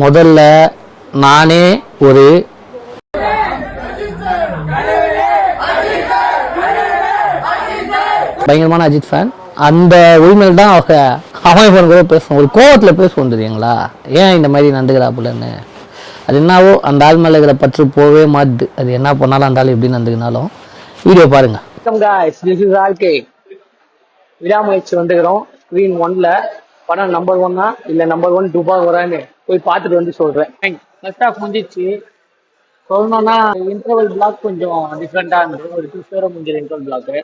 முதல்ல நானே ஒரு பயங்கரமான அஜித் ஃபேன். அந்த உரிமையில் தான் அவன் கூட பேசுவோம், ஒரு கோவத்தில் பேசுவோம் தெரியுங்களா, ஏன் இந்த மாதிரி நடந்துக்கிறாப்புலன்னு. அது என்னவோ அந்த ஆள் மேலே இருக்கிற பற்று போவே மாட்டுது. அது என்ன பண்ணாலும் அந்த ஆள் எப்படி நடந்துக்கினாலும். வீடியோ பாருங்க. விடாமுயற்சி வந்துக்கிறோம். ஸ்க்ரீன் 1ல படம் நம்பர் 1 இல்ல நம்பர் 1 டூபாக வரான்னு போய் பார்த்துட்டு வந்து சொல்றேன். ஃபர்ஸ்ட் ஆஃப் முடிஞ்சிச்சு. சொல்லணும்னா இன்டர்வல் பிளாக் கொஞ்சம் டிஃப்ரெண்டா இருந்தது. ஒரு 2 ஹவர் முடிஞ்ச இன்டர்வல் பிளாக்.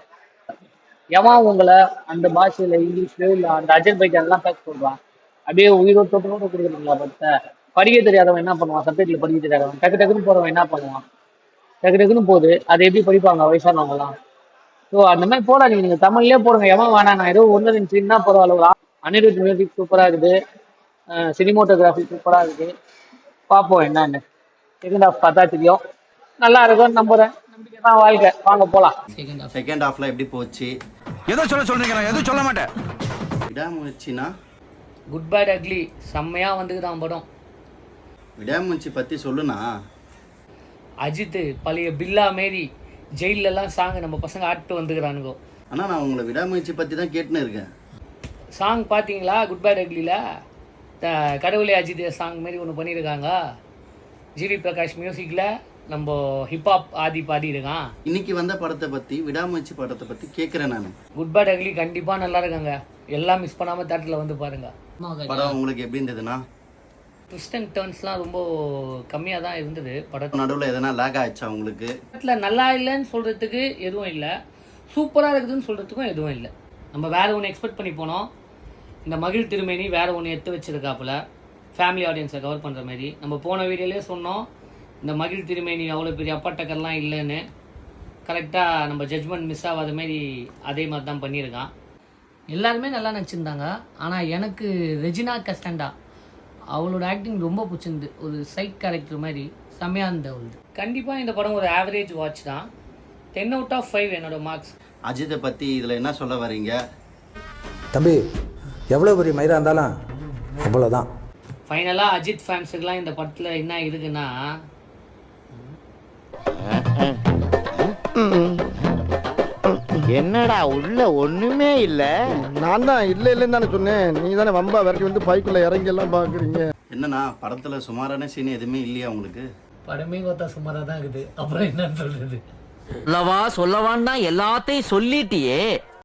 எவன் உங்களை அந்த பாஷையில இங்கிலீஷ்ல இல்ல அந்த அஜர்பைஜான்லாம் பேச சொல்றான், அப்படியே உயிரோடு தொட்டு கொடுக்குறீங்களா? படிக்க தெரியாதவன் என்ன பண்ணுவான்? சப்ஜெக்ட்ல படிக்க தெரியாதவன் டக்கு டக்குன்னு போறவன் என்ன பண்ணுவான்? டக்கு டக்குன்னு போகுது. அதை எப்படி படிப்பாங்க வயசானவங்கலாம்? ஸோ அந்த மாதிரி போடாதீங்க, நீங்க தமிழ்லயே போடுங்க. எவன் வேணாம், நான் ஏதோ 1-2 சீன் தான் பரவாயில்ல. அனிருத் மியூசிக் சூப்பரா இருக்குது, சினிமோட்டோகிராஃபி சூப்பரா இருக்குது. பார்ப்போம் என்னன்னு. செகண்ட் ஹாஃப் பார்த்தா தெரியும். நல்லா இருக்கும்னு நம்புறேன். நம்பிக்கை தான் வாழ்க்கை. வாங்க போலாம். செகண்ட் ஹாஃப்ல எப்படி போச்சு? ஏதோ சொல்றீங்க, நான் எதுவும் சொல்ல மாட்டேன். விடாமுயற்சினா குட் பேட் அக்லி செம்மையா வந்துக்குதான் படம். விடாமுயற்சி பத்தி சொல்லுனா. அஜித் பழைய பில்லா மாரி ஜெயிலெல்லாம் சாங் நம்ம பசங்க ஆட்டு வந்துக்கிறானுங்கோ. ஆனா நான் உங்களை விடாமுயற்சி பத்தி தான் கேட்டுன்னு இருக்கேன். சாங் பார்த்தீங்களா? குட் பேட் அக்லியில் கடவுளே அஜித் சாங் மாரி ஒன்று பண்ணியிருக்காங்க. ஜிவி பிரகாஷ் மியூசிக்கில் நம்ம ஹிப்ஹாப் ஆதி பாடியிருக்கான். இன்னைக்கு வந்த படத்தை பத்தி, விடாமுயற்சி படத்தை பத்தி கேட்குறேன் நான். குட் பேட் அக்லி கண்டிப்பாக நல்லா இருக்காங்க. எல்லாம் மிஸ் பண்ணாமல் தேட்டரில் வந்து பாருங்க. படம் உங்களுக்கு எப்படி இருந்ததுன்னா? ட்விஸ்ட் அண்ட் டர்ன்ஸ்லாம் ரொம்ப கம்மியாக தான் இருந்தது படத்தில். நடுவில் எதனா லேக் ஆயிடுச்சா உங்களுக்கு? படத்தில் நல்லா இல்லைன்னு சொல்கிறதுக்கு எதுவும் இல்லை, சூப்பராக இருக்குதுன்னு சொல்கிறதுக்கும் எதுவும் இல்லை. நம்ம வேறு ஒன்று எக்ஸ்பெக்ட் பண்ணி போனோம். இந்த மகிழ் திருமேனி வேறு ஒன்று எடுத்து வச்சிருக்காப்புல, ஃபேமிலி ஆடியன்ஸை கவர் பண்ணுற மாதிரி. நம்ம போன வீடியோலேயே சொன்னோம், இந்த மகிழ் திருமேனி அவ்வளோ பெரிய அப்பாட்டக்கர்லாம் இல்லைன்னு. கரெக்டாக நம்ம ஜட்ஜ்மெண்ட் மிஸ் ஆகாத மாதிரி அதே மாதிரி தான் பண்ணியிருக்கான். எல்லாருமே நல்லா நடிச்சிருந்தாங்க. ஆனால் எனக்கு ரெஜினா கஸ்டண்டா அவளோட ஆக்டிங் ரொம்ப பிடிச்சிருந்து. ஒரு சைட் கேரக்டர் மாதிரி செம்மையாக இருந்த அவளுது. கண்டிப்பாக இந்த படம் ஒரு ஆவரேஜ் வாட்ச் தான். 10 out of 5 என்னோட மார்க்ஸ். அஜித்தை பத்தி இதில் என்ன சொல்ல வரீங்க? தம்பி, எவ்வளோ பெரிய மயிராக இருந்தாலும் அவ்வளோதான். ஃபைனலாக அஜித் ஃபேன்ஸுக்கெலாம் இந்த படத்தில் என்ன இருக்குன்னா, என்னடா உள்ள ஒண்ணுமே இல்ல. நான் தான் இல்லைன்னு தானே சொன்னேன். நீ தானே வம்பா விரட்டி வந்து பைக்குள்ள இறங்கி எல்லாம் பாக்குறீங்க. என்னன்னா படத்துல சுமாரான சீன் எதுவுமே இல்லையா உங்களுக்கு? படமே பார்த்தா சுமாராக தான் இருக்குது. அப்புறம் என்னன்னு சொல்றது? சொல்லவான்னு தான் எல்லாத்தையும் சொல்லிட்டியே.